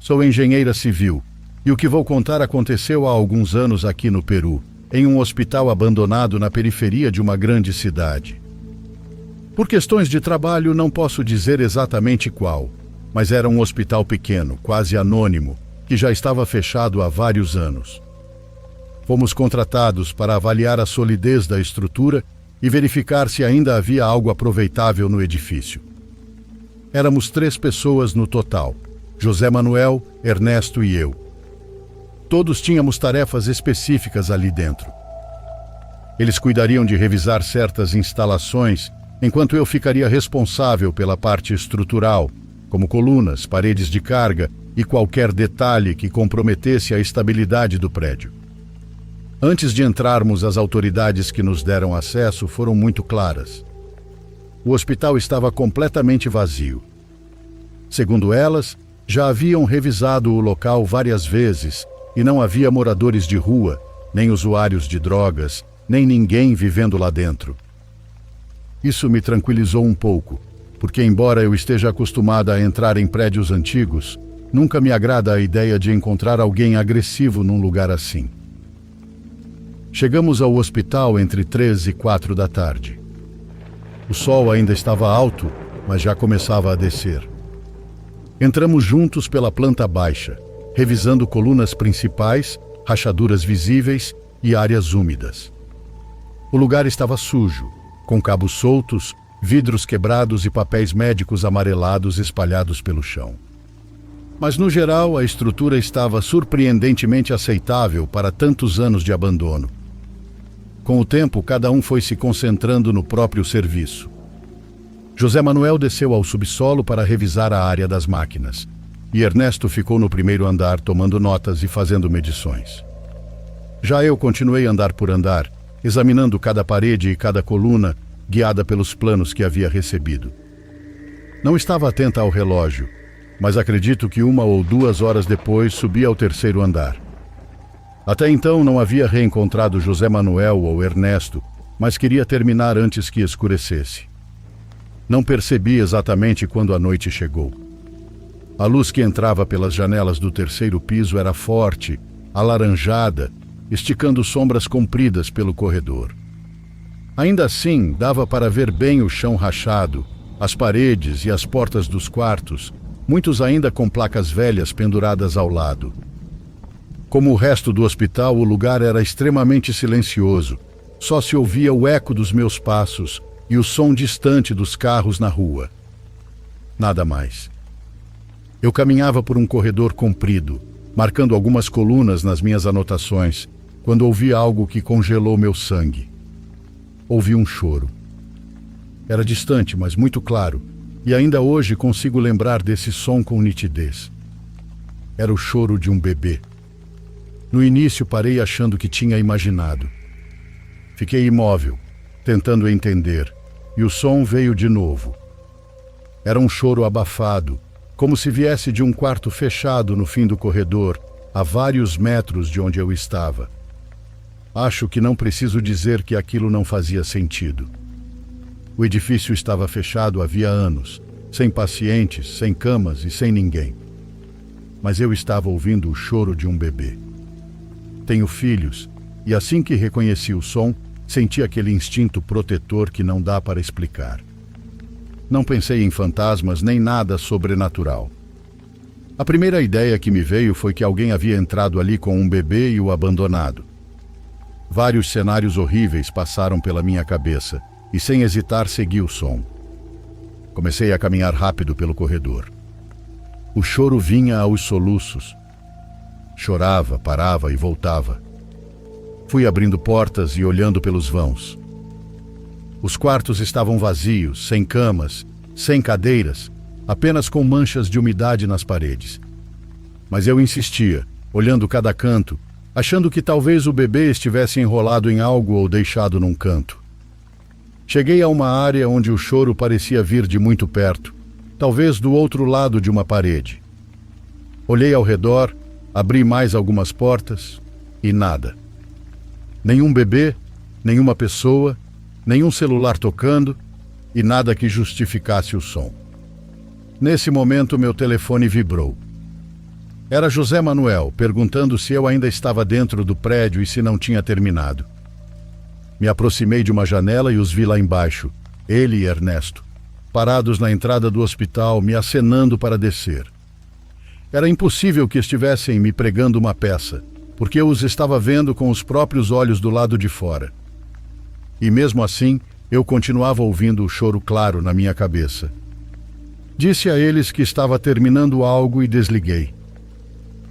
Sou engenheira civil e o que vou contar aconteceu há alguns anos aqui no Peru, em um hospital abandonado na periferia de uma grande cidade. Por questões de trabalho não posso dizer exatamente qual, mas era um hospital pequeno, quase anônimo, que já estava fechado há vários anos. Fomos contratados para avaliar a solidez da estrutura e verificar se ainda havia algo aproveitável no edifício. Éramos 3 pessoas no total: José Manuel, Ernesto e eu. Todos tínhamos tarefas específicas ali dentro. Eles cuidariam de revisar certas instalações, enquanto eu ficaria responsável pela parte estrutural, como colunas, paredes de carga e qualquer detalhe que comprometesse a estabilidade do prédio. Antes de entrarmos, as autoridades que nos deram acesso foram muito claras. O hospital estava completamente vazio. Segundo elas, já haviam revisado o local várias vezes e não havia moradores de rua, nem usuários de drogas, nem ninguém vivendo lá dentro. Isso me tranquilizou um pouco, porque embora eu esteja acostumada a entrar em prédios antigos, nunca me agrada a ideia de encontrar alguém agressivo num lugar assim. Chegamos ao hospital entre 3 e 4 da tarde. O sol ainda estava alto, mas já começava a descer. Entramos juntos pela planta baixa, revisando colunas principais, rachaduras visíveis e áreas úmidas. O lugar estava sujo, com cabos soltos, vidros quebrados e papéis médicos amarelados espalhados pelo chão. Mas, no geral, a estrutura estava surpreendentemente aceitável para tantos anos de abandono. Com o tempo, cada um foi se concentrando no próprio serviço. José Manuel desceu ao subsolo para revisar a área das máquinas, e Ernesto ficou no primeiro andar tomando notas e fazendo medições. Já eu continuei andar por andar, examinando cada parede e cada coluna, guiada pelos planos que havia recebido. Não estava atenta ao relógio, mas acredito que 1 ou 2 horas depois subi ao 3º andar. Até então não havia reencontrado José Manuel ou Ernesto, mas queria terminar antes que escurecesse. Não percebi exatamente quando a noite chegou. A luz que entrava pelas janelas do 3º piso era forte, alaranjada, esticando sombras compridas pelo corredor. Ainda assim, dava para ver bem o chão rachado, as paredes e as portas dos quartos, muitos ainda com placas velhas penduradas ao lado. Como o resto do hospital, o lugar era extremamente silencioso. Só se ouvia o eco dos meus passos e o som distante dos carros na rua. Nada mais. Eu caminhava por um corredor comprido, marcando algumas colunas nas minhas anotações, quando ouvi algo que congelou meu sangue. Ouvi um choro. Era distante, mas muito claro, e ainda hoje consigo lembrar desse som com nitidez. Era o choro de um bebê. No início parei achando que tinha imaginado. Fiquei imóvel, tentando entender, e o som veio de novo. Era um choro abafado, como se viesse de um quarto fechado no fim do corredor, a vários metros de onde eu estava. Acho que não preciso dizer que aquilo não fazia sentido. O edifício estava fechado havia anos, sem pacientes, sem camas e sem ninguém. Mas eu estava ouvindo o choro de um bebê. Tenho filhos, e assim que reconheci o som, senti aquele instinto protetor que não dá para explicar. Não pensei em fantasmas nem nada sobrenatural. A primeira ideia que me veio foi que alguém havia entrado ali com um bebê e o abandonado. Vários cenários horríveis passaram pela minha cabeça, e sem hesitar segui o som. Comecei a caminhar rápido pelo corredor. O choro vinha aos soluços. Chorava, parava e voltava. Fui abrindo portas e olhando pelos vãos. Os quartos estavam vazios, sem camas, sem cadeiras, apenas com manchas de umidade nas paredes. Mas eu insistia, olhando cada canto, achando que talvez o bebê estivesse enrolado em algo ou deixado num canto. Cheguei a uma área onde o choro parecia vir de muito perto, talvez do outro lado de uma parede. Olhei ao redor, abri mais algumas portas e nada. Nenhum bebê, nenhuma pessoa, nenhum celular tocando e nada que justificasse o som. Nesse momento, meu telefone vibrou. Era José Manuel, perguntando se eu ainda estava dentro do prédio e se não tinha terminado. Me aproximei de uma janela e os vi lá embaixo, ele e Ernesto, parados na entrada do hospital, me acenando para descer. Era impossível que estivessem me pregando uma peça, porque eu os estava vendo com os próprios olhos do lado de fora. E mesmo assim, eu continuava ouvindo o choro claro na minha cabeça. Disse a eles que estava terminando algo e desliguei.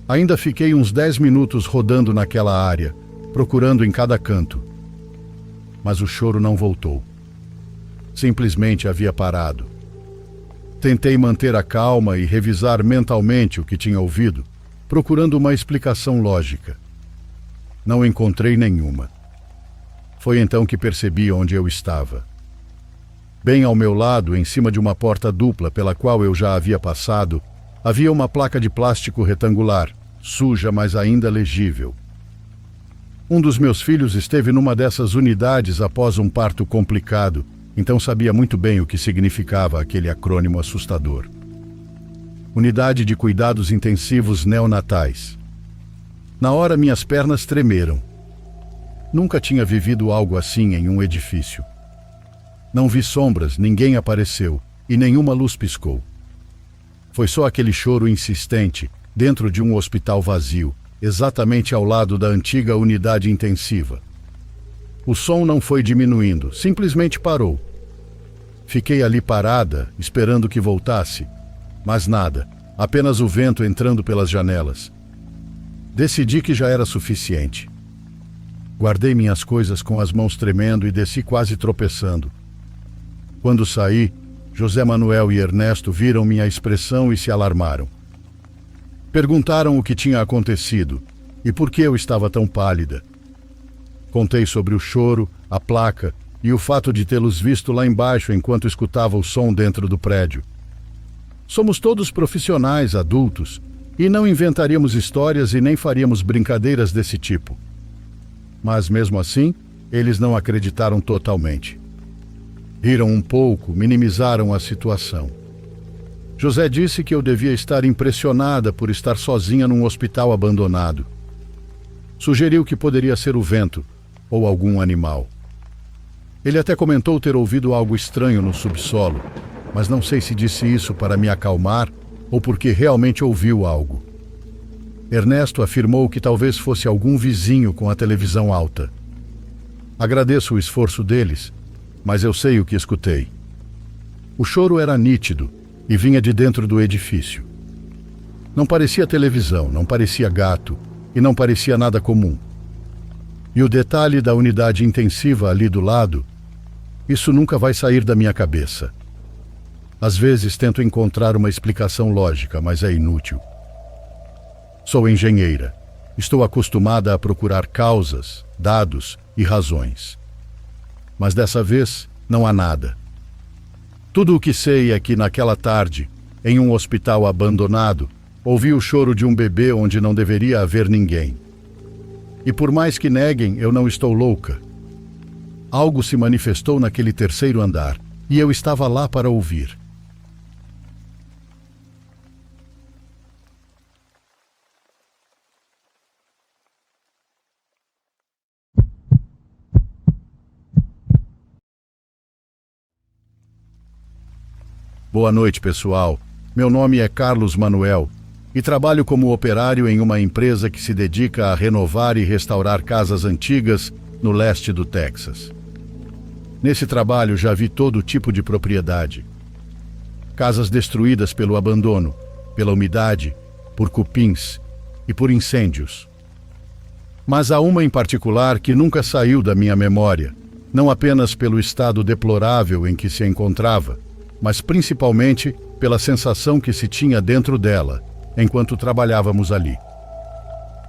Ainda fiquei uns 10 minutos rodando naquela área, procurando em cada canto. Mas o choro não voltou. Simplesmente havia parado. Tentei manter a calma e revisar mentalmente o que tinha ouvido, procurando uma explicação lógica. Não encontrei nenhuma. Foi então que percebi onde eu estava. Bem ao meu lado, em cima de uma porta dupla pela qual eu já havia passado, havia uma placa de plástico retangular, suja, mas ainda legível. Um dos meus filhos esteve numa dessas unidades após um parto complicado, então sabia muito bem o que significava aquele acrônimo assustador. Unidade de Cuidados Intensivos Neonatais. Na hora, minhas pernas tremeram. Nunca tinha vivido algo assim em um edifício. Não vi sombras, ninguém apareceu e nenhuma luz piscou. Foi só aquele choro insistente dentro de um hospital vazio, exatamente ao lado da antiga unidade intensiva. O som não foi diminuindo, simplesmente parou. Fiquei ali parada, esperando que voltasse, mas nada, apenas o vento entrando pelas janelas. Decidi que já era suficiente. Guardei minhas coisas com as mãos tremendo e desci quase tropeçando. Quando saí, José Manuel e Ernesto viram minha expressão e se alarmaram. Perguntaram o que tinha acontecido e por que eu estava tão pálida. Contei sobre o choro, a placa e o fato de tê-los visto lá embaixo enquanto escutava o som dentro do prédio. Somos todos profissionais, adultos, e não inventaríamos histórias e nem faríamos brincadeiras desse tipo. Mas mesmo assim, eles não acreditaram totalmente. Riram um pouco, minimizaram a situação. José disse que eu devia estar impressionada por estar sozinha num hospital abandonado. Sugeriu que poderia ser o vento ou algum animal. Ele até comentou ter ouvido algo estranho no subsolo, mas não sei se disse isso para me acalmar ou porque realmente ouviu algo. Ernesto afirmou que talvez fosse algum vizinho com a televisão alta. Agradeço o esforço deles, mas eu sei o que escutei. O choro era nítido e vinha de dentro do edifício. Não parecia televisão, não parecia gato e não parecia nada comum. E o detalhe da unidade intensiva ali do lado, isso nunca vai sair da minha cabeça. Às vezes tento encontrar uma explicação lógica, mas é inútil. Sou engenheira. Estou acostumada a procurar causas, dados e razões. Mas dessa vez não há nada. Tudo o que sei é que naquela tarde, em um hospital abandonado, ouvi o choro de um bebê onde não deveria haver ninguém. E por mais que neguem, eu não estou louca. Algo se manifestou naquele terceiro andar, e eu estava lá para ouvir. Boa noite, pessoal. Meu nome é Carlos Manuel e trabalho como operário em uma empresa que se dedica a renovar e restaurar casas antigas no leste do Texas. Nesse trabalho já vi todo tipo de propriedade. Casas destruídas pelo abandono, pela umidade, por cupins e por incêndios. Mas há uma em particular que nunca saiu da minha memória, não apenas pelo estado deplorável em que se encontrava, mas principalmente pela sensação que se tinha dentro dela, enquanto trabalhávamos ali.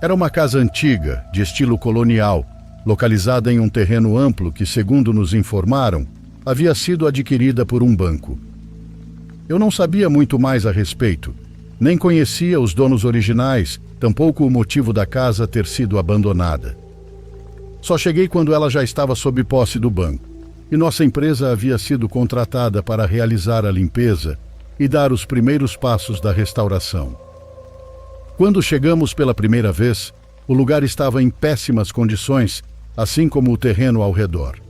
Era uma casa antiga, de estilo colonial, localizada em um terreno amplo que, segundo nos informaram, havia sido adquirida por um banco. Eu não sabia muito mais a respeito, nem conhecia os donos originais, tampouco o motivo da casa ter sido abandonada. Só cheguei quando ela já estava sob posse do banco. E nossa empresa havia sido contratada para realizar a limpeza e dar os primeiros passos da restauração. Quando chegamos pela primeira vez, o lugar estava em péssimas condições, assim como o terreno ao redor.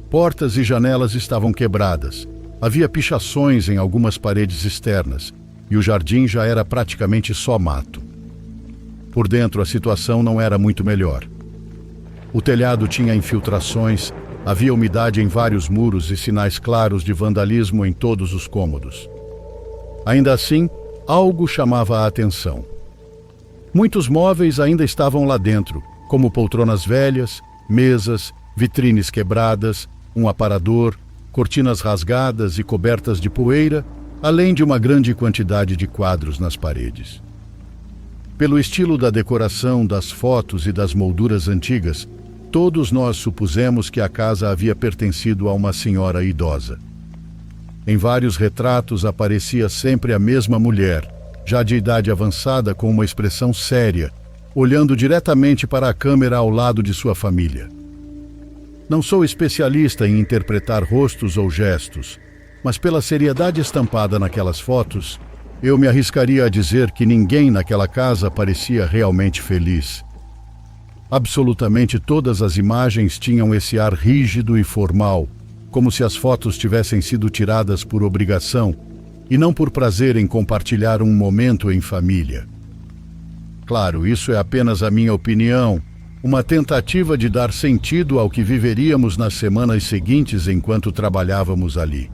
Portas e janelas estavam quebradas, havia pichações em algumas paredes externas, e o jardim já era praticamente só mato. Por dentro, a situação não era muito melhor. O telhado tinha infiltrações, havia umidade em vários muros e sinais claros de vandalismo em todos os cômodos. Ainda assim, algo chamava a atenção. Muitos móveis ainda estavam lá dentro, como poltronas velhas, mesas, vitrines quebradas, um aparador, cortinas rasgadas e cobertas de poeira, além de uma grande quantidade de quadros nas paredes. Pelo estilo da decoração, das fotos e das molduras antigas, todos nós supusemos que a casa havia pertencido a uma senhora idosa. Em vários retratos aparecia sempre a mesma mulher, já de idade avançada, com uma expressão séria, olhando diretamente para a câmera ao lado de sua família. Não sou especialista em interpretar rostos ou gestos, mas pela seriedade estampada naquelas fotos, eu me arriscaria a dizer que ninguém naquela casa parecia realmente feliz. Absolutamente todas as imagens tinham esse ar rígido e formal, como se as fotos tivessem sido tiradas por obrigação e não por prazer em compartilhar um momento em família. Claro, isso é apenas a minha opinião, uma tentativa de dar sentido ao que viveríamos nas semanas seguintes enquanto trabalhávamos ali.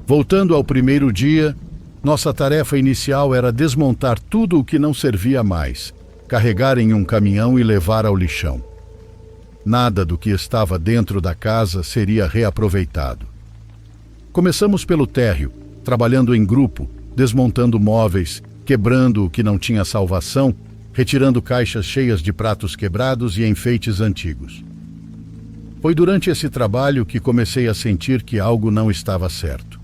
Voltando ao primeiro dia, nossa tarefa inicial era desmontar tudo o que não servia mais, carregar em um caminhão e levar ao lixão. Nada do que estava dentro da casa seria reaproveitado. Começamos pelo térreo, trabalhando em grupo, desmontando móveis, quebrando o que não tinha salvação, retirando caixas cheias de pratos quebrados e enfeites antigos. Foi durante esse trabalho que comecei a sentir que algo não estava certo.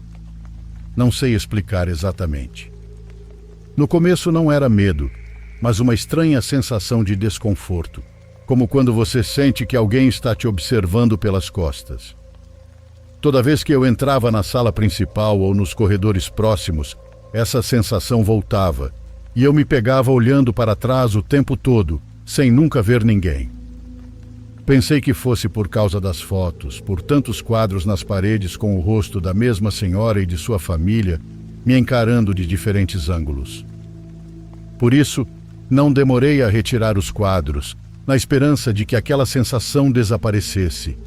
Não sei explicar exatamente. No começo não era medo, mas uma estranha sensação de desconforto, como quando você sente que alguém está te observando pelas costas. Toda vez que eu entrava na sala principal ou nos corredores próximos, essa sensação voltava, e eu me pegava olhando para trás o tempo todo, sem nunca ver ninguém. Pensei que fosse por causa das fotos, por tantos quadros nas paredes com o rosto da mesma senhora e de sua família, me encarando de diferentes ângulos. Por isso, não demorei a retirar os quadros, na esperança de que aquela sensação desaparecesse.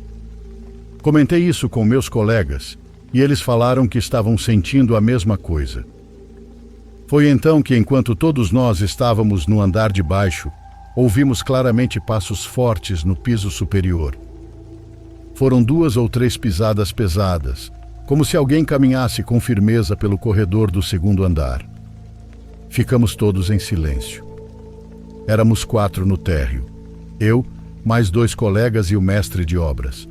Comentei isso com meus colegas, e eles falaram que estavam sentindo a mesma coisa. Foi então que, enquanto todos nós estávamos no andar de baixo, ouvimos claramente passos fortes no piso superior. Foram 2 ou 3 pisadas pesadas, como se alguém caminhasse com firmeza pelo corredor do segundo andar. Ficamos todos em silêncio. Éramos 4 no térreo. Eu, mais 2 colegas e o mestre de obras.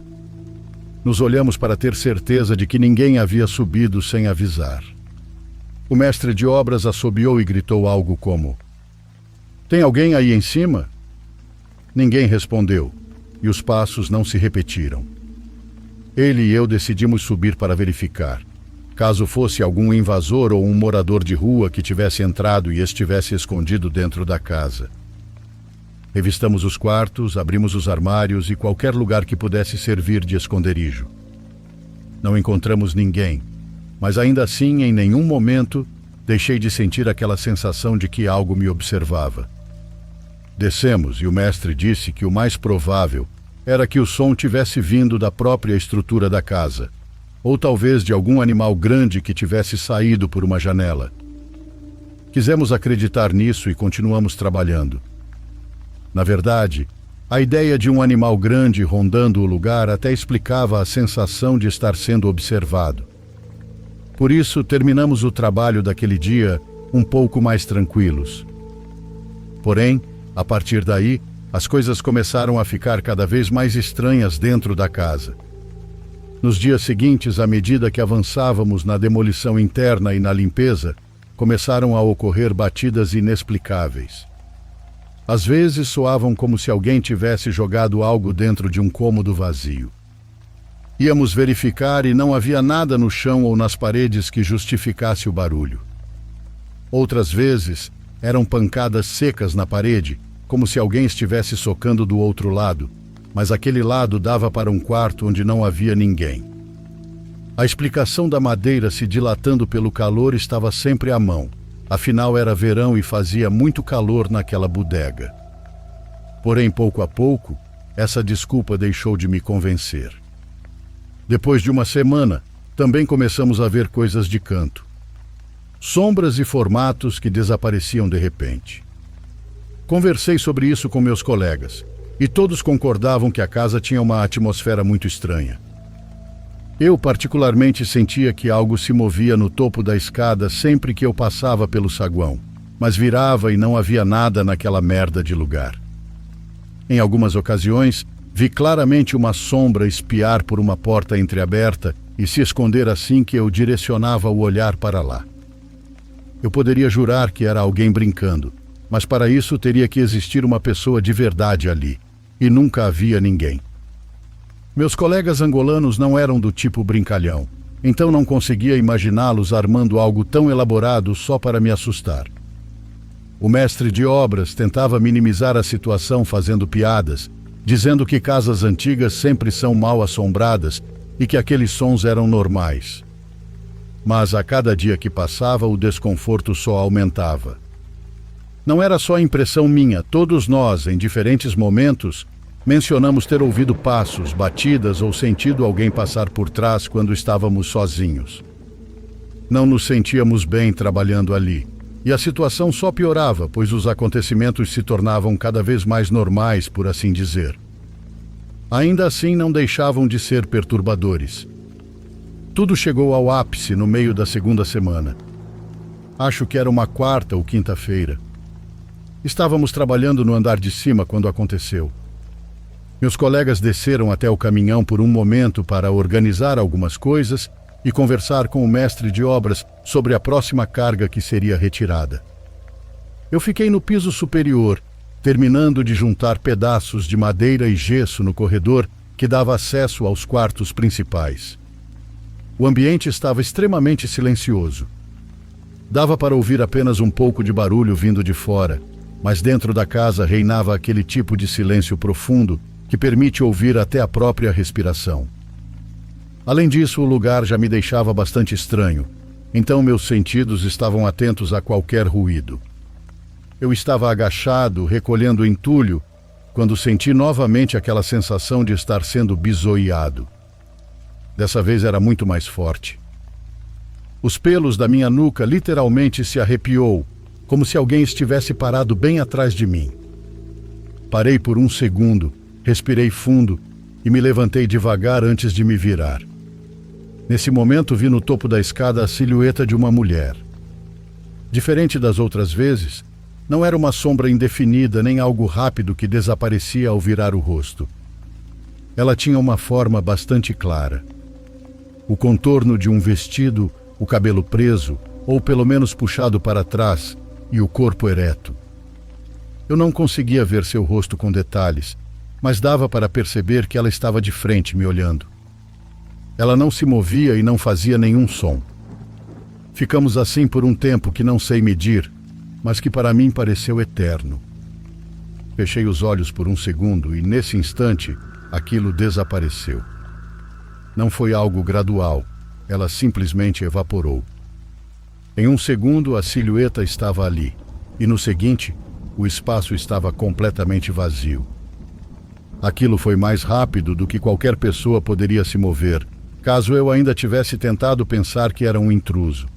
Nos olhamos para ter certeza de que ninguém havia subido sem avisar. O mestre de obras assobiou e gritou algo como: "Tem alguém aí em cima?" Ninguém respondeu, e os passos não se repetiram. Ele e eu decidimos subir para verificar, caso fosse algum invasor ou um morador de rua que tivesse entrado e estivesse escondido dentro da casa. Revistamos os quartos, abrimos os armários e qualquer lugar que pudesse servir de esconderijo. Não encontramos ninguém, mas ainda assim, em nenhum momento, deixei de sentir aquela sensação de que algo me observava. Descemos e o mestre disse que o mais provável era que o som tivesse vindo da própria estrutura da casa, ou talvez de algum animal grande que tivesse saído por uma janela. Quisemos acreditar nisso e continuamos trabalhando. Na verdade, a ideia de um animal grande rondando o lugar até explicava a sensação de estar sendo observado. Por isso, terminamos o trabalho daquele dia um pouco mais tranquilos. Porém, a partir daí, as coisas começaram a ficar cada vez mais estranhas dentro da casa. Nos dias seguintes, à medida que avançávamos na demolição interna e na limpeza, começaram a ocorrer batidas inexplicáveis. Às vezes soavam como se alguém tivesse jogado algo dentro de um cômodo vazio. Íamos verificar e não havia nada no chão ou nas paredes que justificasse o barulho. Outras vezes, Eram pancadas secas na parede, como se alguém estivesse socando do outro lado, mas aquele lado dava para um quarto onde não havia ninguém. A explicação da madeira se dilatando pelo calor estava sempre à mão, afinal era verão e fazia muito calor naquela bodega. Porém, pouco a pouco, essa desculpa deixou de me convencer. Depois de uma semana, também começamos a ver coisas de canto. Sombras e formatos que desapareciam de repente. Conversei sobre isso com meus colegas, e todos concordavam que a casa tinha uma atmosfera muito estranha. Eu particularmente sentia que algo se movia no topo da escada sempre que eu passava pelo saguão, mas virava e não havia nada naquela merda de lugar. Em algumas ocasiões, vi claramente uma sombra espiar por uma porta entreaberta e se esconder assim que eu direcionava o olhar para lá. Eu poderia jurar que era alguém brincando, mas para isso teria que existir uma pessoa de verdade ali, e nunca havia ninguém. Meus colegas angolanos não eram do tipo brincalhão, então não conseguia imaginá-los armando algo tão elaborado só para me assustar. O mestre de obras tentava minimizar a situação fazendo piadas, dizendo que casas antigas sempre são mal assombradas e que aqueles sons eram normais. Mas a cada dia que passava, o desconforto só aumentava. Não era só impressão minha, todos nós, em diferentes momentos, mencionamos ter ouvido passos, batidas ou sentido alguém passar por trás quando estávamos sozinhos. Não nos sentíamos bem trabalhando ali, e a situação só piorava, pois os acontecimentos se tornavam cada vez mais normais, por assim dizer. Ainda assim, não deixavam de ser perturbadores. Tudo chegou ao ápice no meio da segunda semana. Acho que era uma quarta ou quinta-feira. Estávamos trabalhando no andar de cima quando aconteceu. Meus colegas desceram até o caminhão por um momento para organizar algumas coisas e conversar com o mestre de obras sobre a próxima carga que seria retirada. Eu fiquei no piso superior, terminando de juntar pedaços de madeira e gesso no corredor que dava acesso aos quartos principais. O ambiente estava extremamente silencioso. Dava para ouvir apenas um pouco de barulho vindo de fora, mas dentro da casa reinava aquele tipo de silêncio profundo que permite ouvir até a própria respiração. Além disso, o lugar já me deixava bastante estranho, então meus sentidos estavam atentos a qualquer ruído. Eu estava agachado, recolhendo entulho, quando senti novamente aquela sensação de estar sendo bisoiado. Dessa vez era muito mais forte. Os pelos da minha nuca literalmente se arrepiou, como se alguém estivesse parado bem atrás de mim. Parei por um segundo, respirei fundo e me levantei devagar antes de me virar. Nesse momento vi no topo da escada a silhueta de uma mulher. Diferente das outras vezes, não era uma sombra indefinida nem algo rápido que desaparecia ao virar o rosto. Ela tinha uma forma bastante clara. O contorno de um vestido, o cabelo preso, ou pelo menos puxado para trás, e o corpo ereto. Eu não conseguia ver seu rosto com detalhes, mas dava para perceber que ela estava de frente me olhando. Ela não se movia e não fazia nenhum som. Ficamos assim por um tempo que não sei medir, mas que para mim pareceu eterno. Fechei os olhos por um segundo e, nesse instante, aquilo desapareceu. Não foi algo gradual, ela simplesmente evaporou. Em um segundo, a silhueta estava ali, e no seguinte, o espaço estava completamente vazio. Aquilo foi mais rápido do que qualquer pessoa poderia se mover, caso eu ainda tivesse tentado pensar que era um intruso.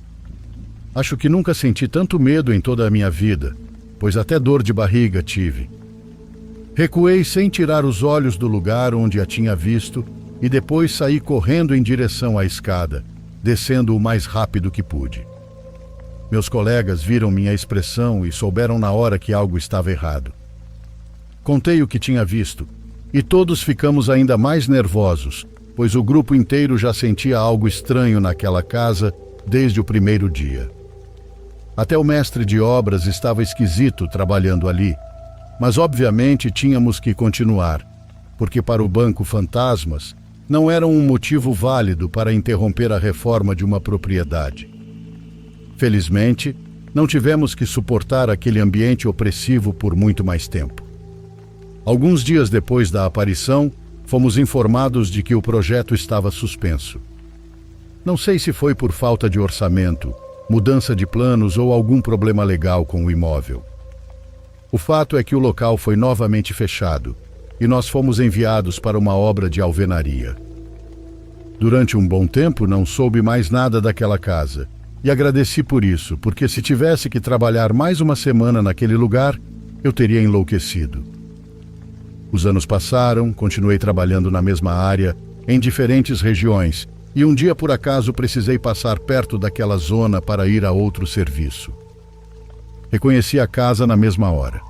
Acho que nunca senti tanto medo em toda a minha vida, pois até dor de barriga tive. Recuei sem tirar os olhos do lugar onde a tinha visto e depois saí correndo em direção à escada, descendo o mais rápido que pude. Meus colegas viram minha expressão e souberam na hora que algo estava errado. Contei o que tinha visto, e todos ficamos ainda mais nervosos, pois o grupo inteiro já sentia algo estranho naquela casa desde o primeiro dia. Até o mestre de obras estava esquisito trabalhando ali, mas obviamente tínhamos que continuar, porque para o banco fantasmas não era um motivo válido para interromper a reforma de uma propriedade. Felizmente, não tivemos que suportar aquele ambiente opressivo por muito mais tempo. Alguns dias depois da aparição, fomos informados de que o projeto estava suspenso. Não sei se foi por falta de orçamento, mudança de planos ou algum problema legal com o imóvel. O fato é que o local foi novamente fechado e nós fomos enviados para uma obra de alvenaria. Durante um bom tempo não soube mais nada daquela casa e agradeci por isso, porque se tivesse que trabalhar mais uma semana naquele lugar, eu teria enlouquecido. Os anos passaram, continuei trabalhando na mesma área, em diferentes regiões, e um dia por acaso precisei passar perto daquela zona para ir a outro serviço. Reconheci a casa na mesma hora.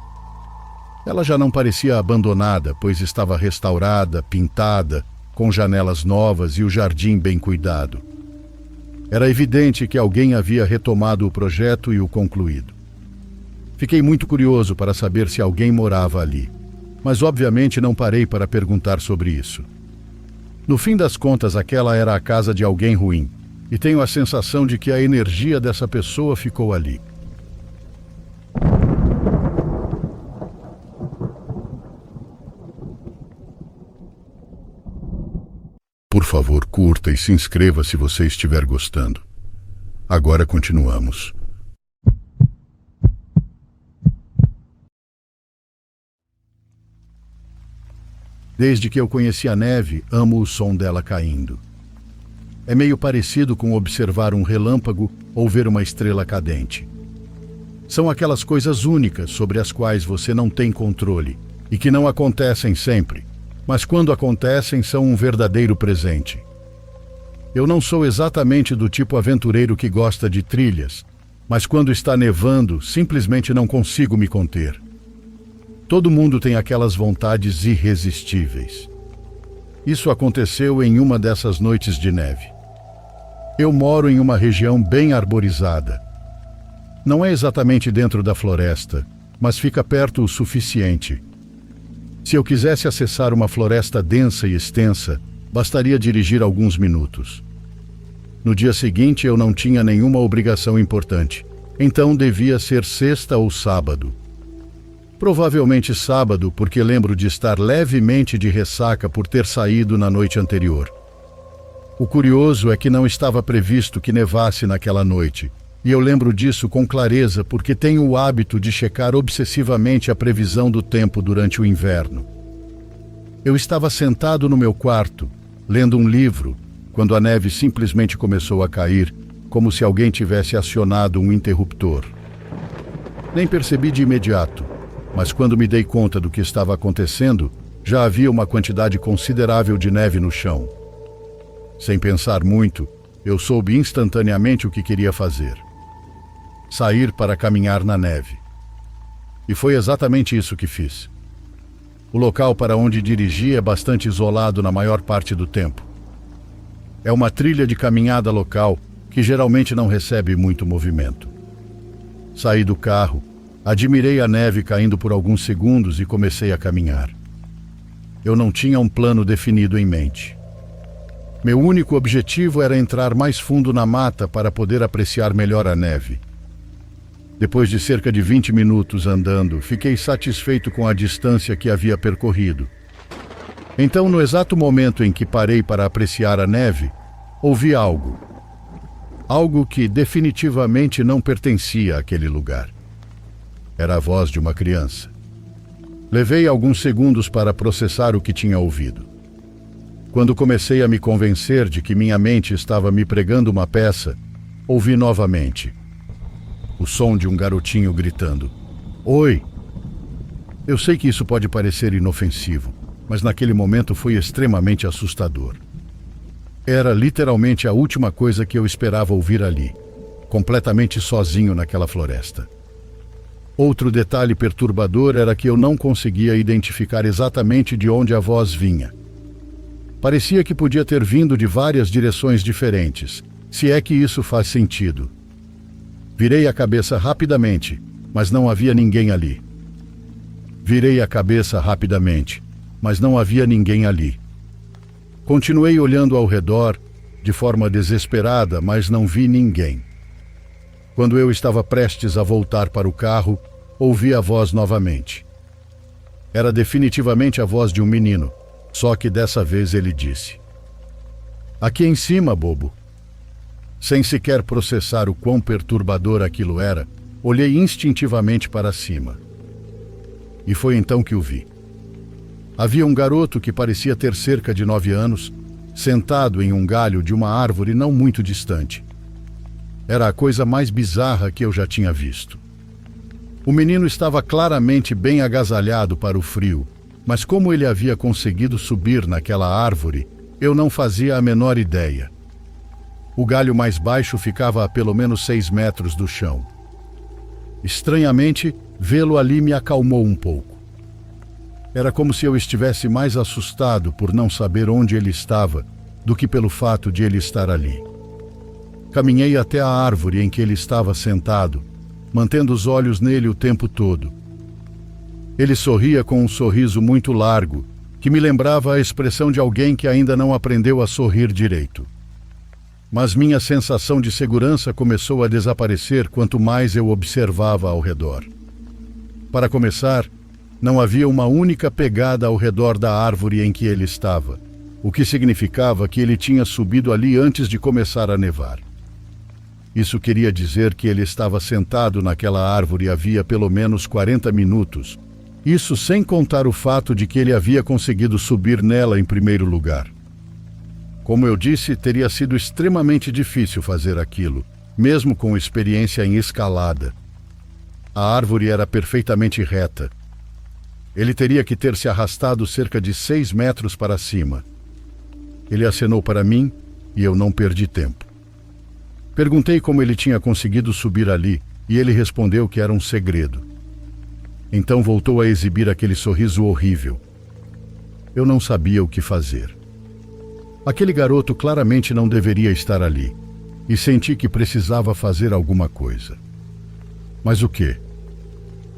Ela já não parecia abandonada, pois estava restaurada, pintada, com janelas novas e o jardim bem cuidado. Era evidente que alguém havia retomado o projeto e o concluído. Fiquei muito curioso para saber se alguém morava ali, mas obviamente não parei para perguntar sobre isso. No fim das contas, aquela era a casa de alguém ruim, e tenho a sensação de que a energia dessa pessoa ficou ali. Por favor, curta e se inscreva se você estiver gostando. Agora continuamos. Desde que eu conheci a neve, amo o som dela caindo. É meio parecido com observar um relâmpago ou ver uma estrela cadente. São aquelas coisas únicas sobre as quais você não tem controle e que não acontecem sempre, mas quando acontecem são um verdadeiro presente. Eu não sou exatamente do tipo aventureiro que gosta de trilhas, mas quando está nevando, simplesmente não consigo me conter. Todo mundo tem aquelas vontades irresistíveis. Isso aconteceu em uma dessas noites de neve. Eu moro em uma região bem arborizada. Não é exatamente dentro da floresta, mas fica perto o suficiente. Se eu quisesse acessar uma floresta densa e extensa, bastaria dirigir alguns minutos. No dia seguinte eu não tinha nenhuma obrigação importante, então devia ser sexta ou sábado. Provavelmente sábado, porque lembro de estar levemente de ressaca por ter saído na noite anterior. O curioso é que não estava previsto que nevasse naquela noite, e eu lembro disso com clareza porque tenho o hábito de checar obsessivamente a previsão do tempo durante o inverno. Eu estava sentado no meu quarto, lendo um livro, quando a neve simplesmente começou a cair, como se alguém tivesse acionado um interruptor. Nem percebi de imediato, mas quando me dei conta do que estava acontecendo, já havia uma quantidade considerável de neve no chão. Sem pensar muito, eu soube instantaneamente o que queria fazer: sair para caminhar na neve. E foi exatamente isso que fiz. O local para onde dirigi é bastante isolado na maior parte do tempo. É uma trilha de caminhada local que geralmente não recebe muito movimento. Saí do carro, admirei a neve caindo por alguns segundos e comecei a caminhar. Eu não tinha um plano definido em mente. Meu único objetivo era entrar mais fundo na mata para poder apreciar melhor a neve. Depois de cerca de 20 minutos andando, fiquei satisfeito com a distância que havia percorrido. Então, no exato momento em que parei para apreciar a neve, ouvi algo. Algo que definitivamente não pertencia àquele lugar. Era a voz de uma criança. Levei alguns segundos para processar o que tinha ouvido. Quando comecei a me convencer de que minha mente estava me pregando uma peça, ouvi novamente o som de um garotinho gritando: "Oi!" Eu sei que isso pode parecer inofensivo, mas naquele momento foi extremamente assustador. Era literalmente a última coisa que eu esperava ouvir ali, completamente sozinho naquela floresta. Outro detalhe perturbador era que eu não conseguia identificar exatamente de onde a voz vinha. Parecia que podia ter vindo de várias direções diferentes, se é que isso faz sentido. Virei a cabeça rapidamente, mas não havia ninguém ali. Virei a cabeça rapidamente, mas não havia ninguém ali. Continuei olhando ao redor, de forma desesperada, mas não vi ninguém. Quando eu estava prestes a voltar para o carro, ouvi a voz novamente. Era definitivamente a voz de um menino, só que dessa vez ele disse: "Aqui em cima, bobo." Sem sequer processar o quão perturbador aquilo era, olhei instintivamente para cima. E foi então que o vi. Havia um garoto que parecia ter cerca de 9 anos, sentado em um galho de uma árvore não muito distante. Era a coisa mais bizarra que eu já tinha visto. O menino estava claramente bem agasalhado para o frio, mas como ele havia conseguido subir naquela árvore, eu não fazia a menor ideia. O galho mais baixo ficava a pelo menos 6 metros do chão. Estranhamente, vê-lo ali me acalmou um pouco. Era como se eu estivesse mais assustado por não saber onde ele estava do que pelo fato de ele estar ali. Caminhei até a árvore em que ele estava sentado, mantendo os olhos nele o tempo todo. Ele sorria com um sorriso muito largo, que me lembrava a expressão de alguém que ainda não aprendeu a sorrir direito. Mas minha sensação de segurança começou a desaparecer quanto mais eu observava ao redor. Para começar, não havia uma única pegada ao redor da árvore em que ele estava, o que significava que ele tinha subido ali antes de começar a nevar. Isso queria dizer que ele estava sentado naquela árvore havia pelo menos 40 minutos, isso sem contar o fato de que ele havia conseguido subir nela em primeiro lugar. Como eu disse, teria sido extremamente difícil fazer aquilo, mesmo com experiência em escalada. A árvore era perfeitamente reta. Ele teria que ter se arrastado cerca de 6 metros para cima. Ele acenou para mim e eu não perdi tempo. Perguntei como ele tinha conseguido subir ali e ele respondeu que era um segredo. Então voltou a exibir aquele sorriso horrível. Eu não sabia o que fazer. Aquele garoto claramente não deveria estar ali e senti que precisava fazer alguma coisa. Mas o quê?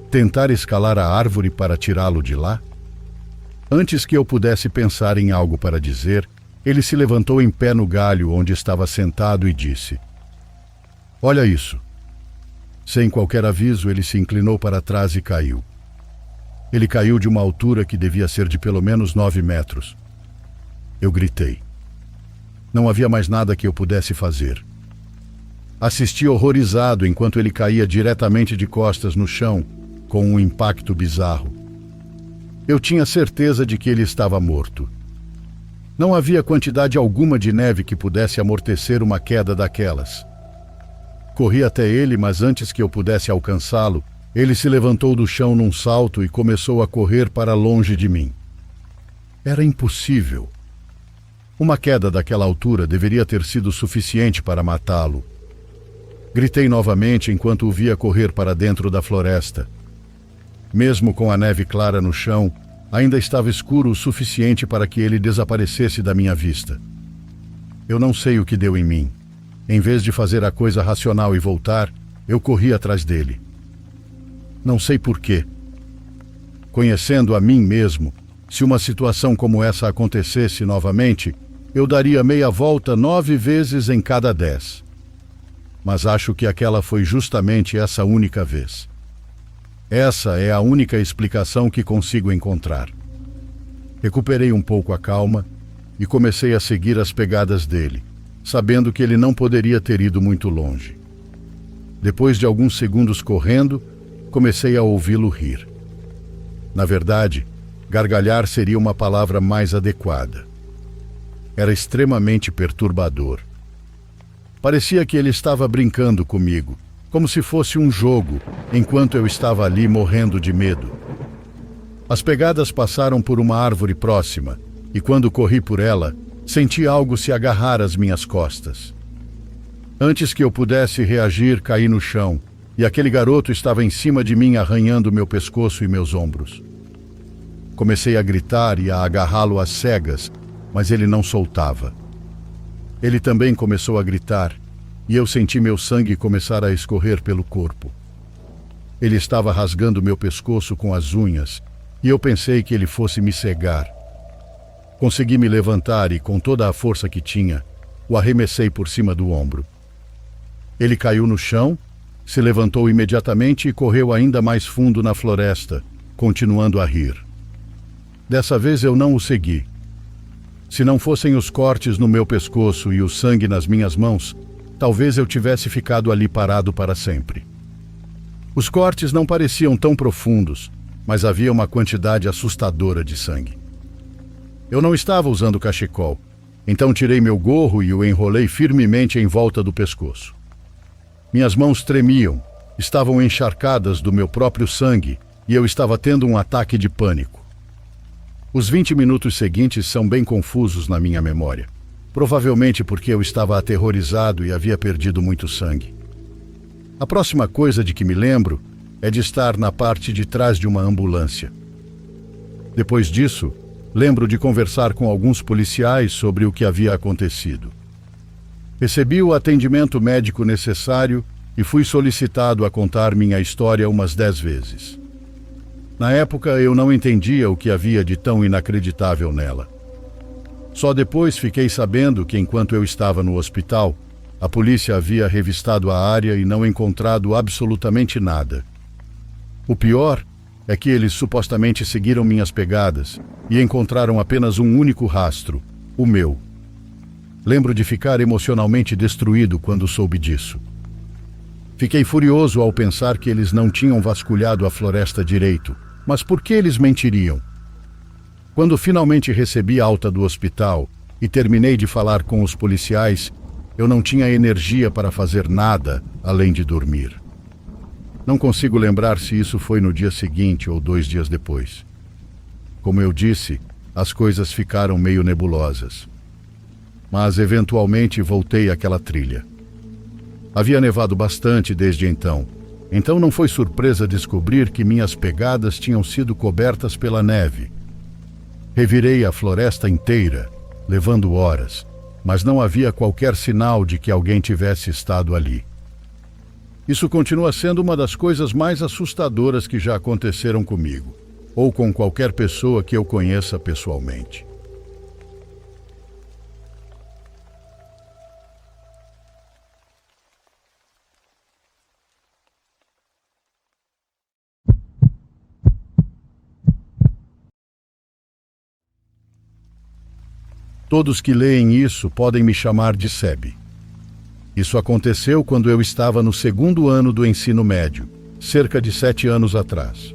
Tentar escalar a árvore para tirá-lo de lá? Antes que eu pudesse pensar em algo para dizer, ele se levantou em pé no galho onde estava sentado e disse: "Olha isso." Sem qualquer aviso, ele se inclinou para trás e caiu. Ele caiu de uma altura que devia ser de pelo menos 9 metros. Eu gritei. Não havia mais nada que eu pudesse fazer. Assisti horrorizado enquanto ele caía diretamente de costas no chão, com um impacto bizarro. Eu tinha certeza de que ele estava morto. Não havia quantidade alguma de neve que pudesse amortecer uma queda daquelas. Corri até ele, mas antes que eu pudesse alcançá-lo, ele se levantou do chão num salto e começou a correr para longe de mim. Era impossível. Uma queda daquela altura deveria ter sido suficiente para matá-lo. Gritei novamente enquanto o via correr para dentro da floresta. Mesmo com a neve clara no chão, ainda estava escuro o suficiente para que ele desaparecesse da minha vista. Eu não sei o que deu em mim. Em vez de fazer a coisa racional e voltar, eu corri atrás dele. Não sei por quê. Conhecendo a mim mesmo, se uma situação como essa acontecesse novamente, eu daria meia volta 9 vezes em cada 10. Mas acho que aquela foi justamente essa única vez. Essa é a única explicação que consigo encontrar. Recuperei um pouco a calma e comecei a seguir as pegadas dele, sabendo que ele não poderia ter ido muito longe. Depois de alguns segundos correndo, comecei a ouvi-lo rir. Na verdade, gargalhar seria uma palavra mais adequada. Era extremamente perturbador. Parecia que ele estava brincando comigo, como se fosse um jogo, enquanto eu estava ali morrendo de medo. As pegadas passaram por uma árvore próxima, e quando corri por ela, senti algo se agarrar às minhas costas. Antes que eu pudesse reagir, caí no chão, e aquele garoto estava em cima de mim arranhando meu pescoço e meus ombros. Comecei a gritar e a agarrá-lo às cegas, mas ele não soltava. Ele também começou a gritar, e eu senti meu sangue começar a escorrer pelo corpo. Ele estava rasgando meu pescoço com as unhas, e eu pensei que ele fosse me cegar. Consegui me levantar e, com toda a força que tinha, o arremessei por cima do ombro. Ele caiu no chão se levantou imediatamente e correu ainda mais fundo na floresta, continuando a rir. Dessa vez eu não o segui. Se não fossem os cortes no meu pescoço e o sangue nas minhas mãos, talvez eu tivesse ficado ali parado para sempre. Os cortes não pareciam tão profundos, mas havia uma quantidade assustadora de sangue. Eu não estava usando cachecol, então tirei meu gorro e o enrolei firmemente em volta do pescoço. Minhas mãos tremiam, estavam encharcadas do meu próprio sangue e eu estava tendo um ataque de pânico. Os 20 minutos seguintes são bem confusos na minha memória, provavelmente porque eu estava aterrorizado e havia perdido muito sangue. A próxima coisa de que me lembro é de estar na parte de trás de uma ambulância. Depois disso, lembro de conversar com alguns policiais sobre o que havia acontecido. Recebi o atendimento médico necessário e fui solicitado a contar minha história umas 10 vezes. Na época, eu não entendia o que havia de tão inacreditável nela. Só depois fiquei sabendo que, enquanto eu estava no hospital, a polícia havia revistado a área e não encontrado absolutamente nada. O pior é que eles supostamente seguiram minhas pegadas e encontraram apenas um único rastro, o meu. Lembro de ficar emocionalmente destruído quando soube disso. Fiquei furioso ao pensar que eles não tinham vasculhado a floresta direito, mas por que eles mentiriam? Quando finalmente recebi alta do hospital e terminei de falar com os policiais, eu não tinha energia para fazer nada além de dormir. Não consigo lembrar se isso foi no dia seguinte ou 2 dias depois. Como eu disse, as coisas ficaram meio nebulosas. Mas eventualmente voltei àquela trilha. Havia nevado bastante desde então não foi surpresa descobrir que minhas pegadas tinham sido cobertas pela neve. Revirei a floresta inteira, levando horas, mas não havia qualquer sinal de que alguém tivesse estado ali. Isso continua sendo uma das coisas mais assustadoras que já aconteceram comigo, ou com qualquer pessoa que eu conheça pessoalmente. Todos que leem isso podem me chamar de Seb. Isso aconteceu quando eu estava no 2º ano do ensino médio, cerca de 7 anos atrás.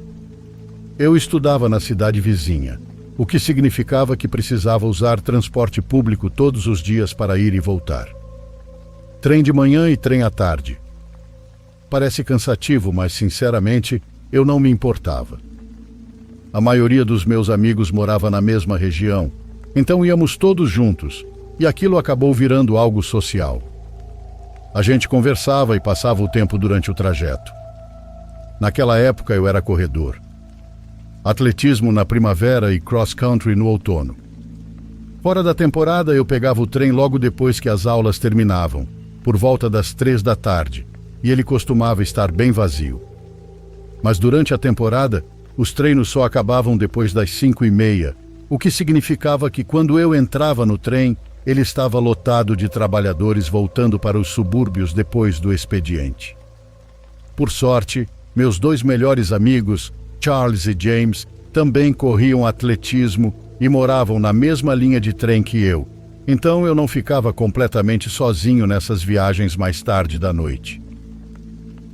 Eu estudava na cidade vizinha, o que significava que precisava usar transporte público todos os dias para ir e voltar. Trem de manhã e trem à tarde. Parece cansativo, mas sinceramente, eu não me importava. A maioria dos meus amigos morava na mesma região, então íamos todos juntos, e aquilo acabou virando algo social. A gente conversava e passava o tempo durante o trajeto. Naquela época eu era corredor. Atletismo na primavera e cross-country no outono. Fora da temporada eu pegava o trem logo depois que as aulas terminavam, por volta das 3 da tarde, e ele costumava estar bem vazio. Mas durante a temporada, os treinos só acabavam depois das 5:30, o que significava que quando eu entrava no trem, ele estava lotado de trabalhadores voltando para os subúrbios depois do expediente. Por sorte, meus 2 melhores amigos, Charles e James, também corriam atletismo e moravam na mesma linha de trem que eu, então eu não ficava completamente sozinho nessas viagens mais tarde da noite.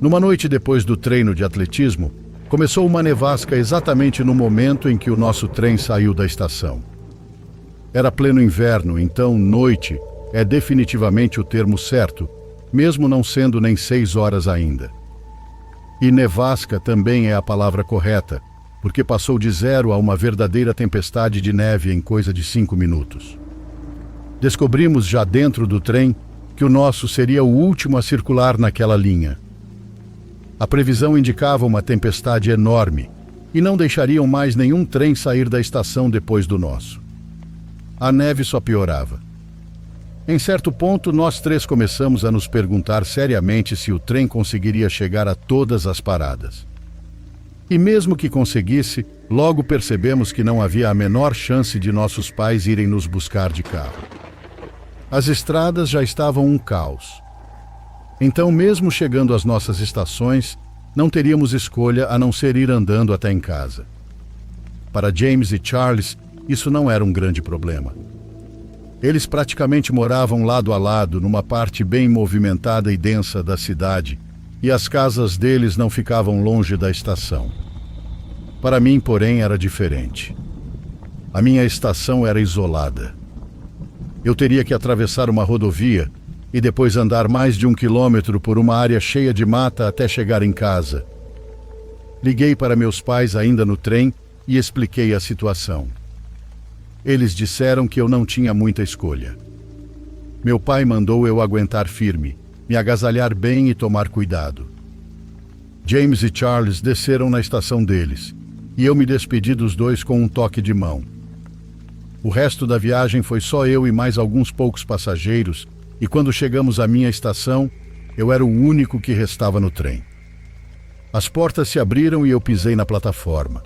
Numa noite depois do treino de atletismo, começou uma nevasca exatamente no momento em que o nosso trem saiu da estação. Era pleno inverno, então noite é definitivamente o termo certo, mesmo não sendo nem 6 horas ainda. E nevasca também é a palavra correta, porque passou de 0 a uma verdadeira tempestade de neve em coisa de 5 minutos. Descobrimos já dentro do trem que o nosso seria o último a circular naquela linha. A previsão indicava uma tempestade enorme e não deixariam mais nenhum trem sair da estação depois do nosso. A neve só piorava. Em certo ponto, nós 3 começamos a nos perguntar seriamente se o trem conseguiria chegar a todas as paradas. E mesmo que conseguisse, logo percebemos que não havia a menor chance de nossos pais irem nos buscar de carro. As estradas já estavam um caos. Então, mesmo chegando às nossas estações, não teríamos escolha a não ser ir andando até em casa. Para James e Charles, isso não era um grande problema. Eles praticamente moravam lado a lado numa parte bem movimentada e densa da cidade, e as casas deles não ficavam longe da estação. Para mim, porém, era diferente. A minha estação era isolada. Eu teria que atravessar uma rodovia e depois andar mais de 1 quilômetro por uma área cheia de mata até chegar em casa. Liguei para meus pais ainda no trem e expliquei a situação. Eles disseram que eu não tinha muita escolha. Meu pai mandou eu aguentar firme, me agasalhar bem e tomar cuidado. James e Charles desceram na estação deles, e eu me despedi dos dois com um toque de mão. O resto da viagem foi só eu e mais alguns poucos passageiros, e quando chegamos à minha estação, eu era o único que restava no trem. As portas se abriram e eu pisei na plataforma.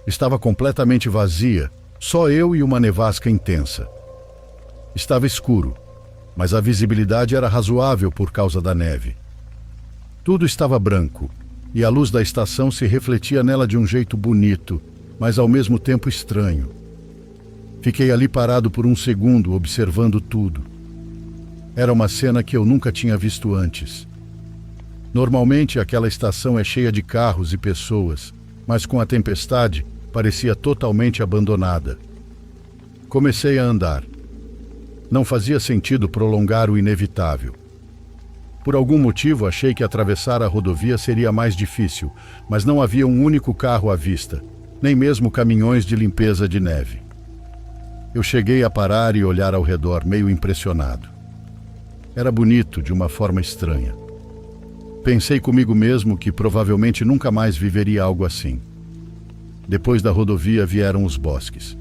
Estava completamente vazia, só eu e uma nevasca intensa. Estava escuro, mas a visibilidade era razoável por causa da neve. Tudo estava branco, e a luz da estação se refletia nela de um jeito bonito, mas ao mesmo tempo estranho. Fiquei ali parado por um segundo, observando tudo. Era uma cena que eu nunca tinha visto antes. Normalmente aquela estação é cheia de carros e pessoas, mas com a tempestade parecia totalmente abandonada. Comecei a andar. Não fazia sentido prolongar o inevitável. Por algum motivo achei que atravessar a rodovia seria mais difícil, mas não havia um único carro à vista, nem mesmo caminhões de limpeza de neve. Eu cheguei a parar e olhar ao redor, meio impressionado. Era bonito de uma forma estranha. Pensei comigo mesmo que provavelmente nunca mais viveria algo assim. Depois da rodovia vieram os bosques.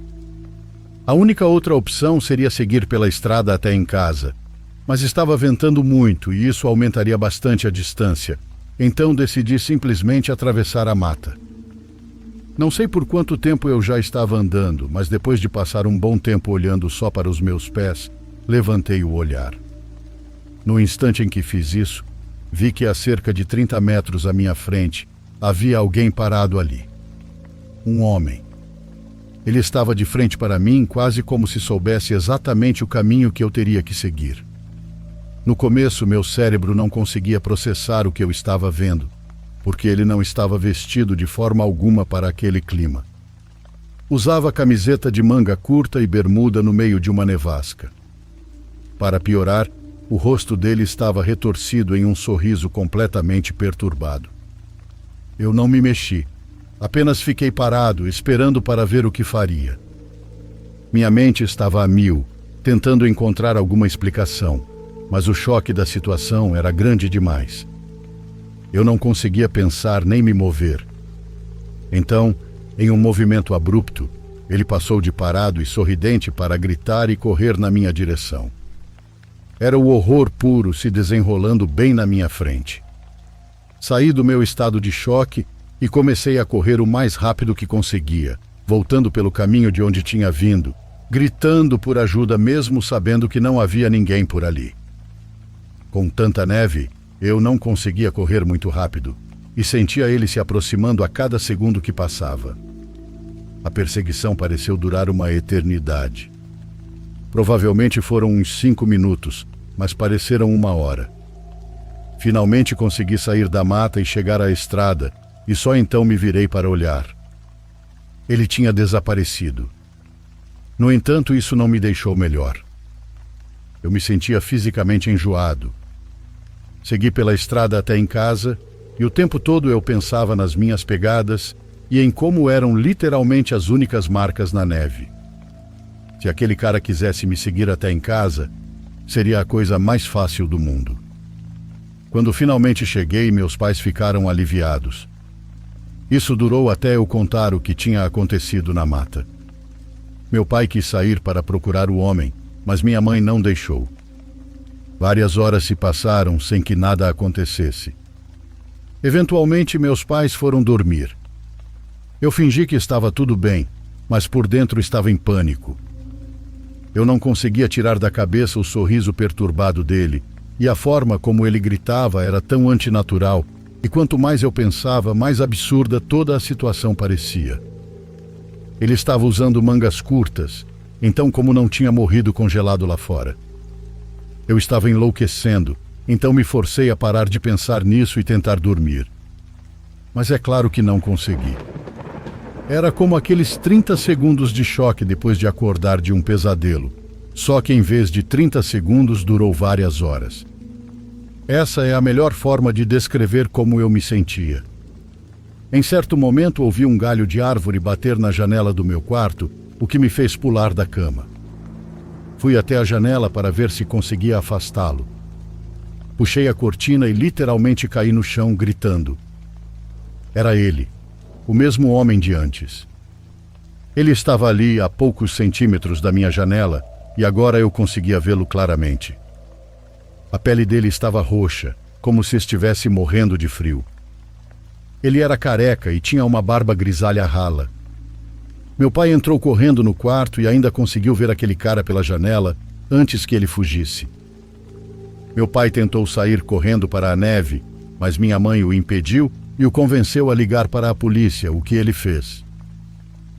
A única outra opção seria seguir pela estrada até em casa, mas estava ventando muito e isso aumentaria bastante a distância, então decidi simplesmente atravessar a mata. Não sei por quanto tempo eu já estava andando, mas depois de passar um bom tempo olhando só para os meus pés, levantei o olhar. No instante em que fiz isso, vi que a cerca de 30 metros à minha frente havia alguém parado ali. Um homem. Ele estava de frente para mim, quase como se soubesse exatamente o caminho que eu teria que seguir. No começo, meu cérebro não conseguia processar o que eu estava vendo, porque ele não estava vestido de forma alguma para aquele clima. Usava camiseta de manga curta e bermuda no meio de uma nevasca. Para piorar, o rosto dele estava retorcido em um sorriso completamente perturbado. Eu não me mexi, apenas fiquei parado, esperando para ver o que faria. Minha mente estava a mil, tentando encontrar alguma explicação, mas o choque da situação era grande demais. Eu não conseguia pensar nem me mover. Então, em um movimento abrupto, ele passou de parado e sorridente para gritar e correr na minha direção. Era o horror puro se desenrolando bem na minha frente. Saí do meu estado de choque e comecei a correr o mais rápido que conseguia, voltando pelo caminho de onde tinha vindo, gritando por ajuda mesmo sabendo que não havia ninguém por ali. Com tanta neve, eu não conseguia correr muito rápido e sentia ele se aproximando a cada segundo que passava. A perseguição pareceu durar uma eternidade. Provavelmente foram uns 5 minutos, mas pareceram 1 hora. Finalmente consegui sair da mata e chegar à estrada, e só então me virei para olhar. Ele tinha desaparecido. No entanto, isso não me deixou melhor. Eu me sentia fisicamente enjoado. Segui pela estrada até em casa, e o tempo todo eu pensava nas minhas pegadas e em como eram literalmente as únicas marcas na neve. Se aquele cara quisesse me seguir até em casa, seria a coisa mais fácil do mundo. Quando finalmente cheguei, meus pais ficaram aliviados. Isso durou até eu contar o que tinha acontecido na mata. Meu pai quis sair para procurar o homem, mas minha mãe não deixou. Várias horas se passaram sem que nada acontecesse. Eventualmente, meus pais foram dormir. Eu fingi que estava tudo bem, mas por dentro estava em pânico. Eu não conseguia tirar da cabeça o sorriso perturbado dele, e a forma como ele gritava era tão antinatural, e quanto mais eu pensava, mais absurda toda a situação parecia. Ele estava usando mangas curtas, então como não tinha morrido congelado lá fora. Eu estava enlouquecendo, então me forcei a parar de pensar nisso e tentar dormir. Mas é claro que não consegui. Era como aqueles 30 segundos de choque depois de acordar de um pesadelo, só que em vez de 30 segundos durou várias horas. Essa é a melhor forma de descrever como eu me sentia. Em certo momento ouvi um galho de árvore bater na janela do meu quarto, o que me fez pular da cama. Fui até a janela para ver se conseguia afastá-lo. Puxei a cortina e literalmente caí no chão gritando. Era ele, o mesmo homem de antes. Ele estava ali a poucos centímetros da minha janela e agora eu conseguia vê-lo claramente. A pele dele estava roxa, como se estivesse morrendo de frio. Ele era careca e tinha uma barba grisalha rala. Meu pai entrou correndo no quarto e ainda conseguiu ver aquele cara pela janela antes que ele fugisse. Meu pai tentou sair correndo para a neve, mas minha mãe o impediu e o convenceu a ligar para a polícia, o que ele fez.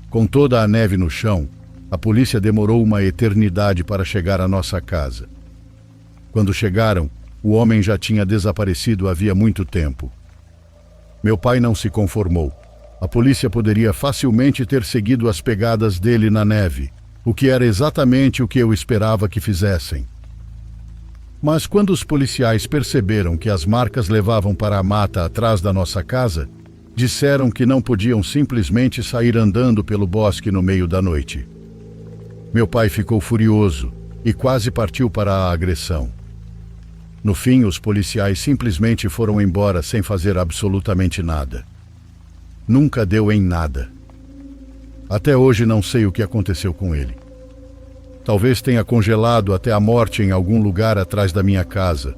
Com toda a neve no chão, a polícia demorou uma eternidade para chegar à nossa casa. Quando chegaram, o homem já tinha desaparecido havia muito tempo. Meu pai não se conformou. A polícia poderia facilmente ter seguido as pegadas dele na neve, o que era exatamente o que eu esperava que fizessem. Mas quando os policiais perceberam que as marcas levavam para a mata atrás da nossa casa, disseram que não podiam simplesmente sair andando pelo bosque no meio da noite. Meu pai ficou furioso e quase partiu para a agressão. No fim, os policiais simplesmente foram embora sem fazer absolutamente nada. Nunca deu em nada. Até hoje não sei o que aconteceu com ele. Talvez tenha congelado até a morte em algum lugar atrás da minha casa,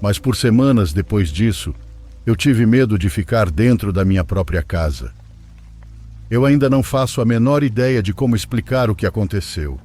mas por semanas depois disso, eu tive medo de ficar dentro da minha própria casa. Eu ainda não faço a menor ideia de como explicar o que aconteceu.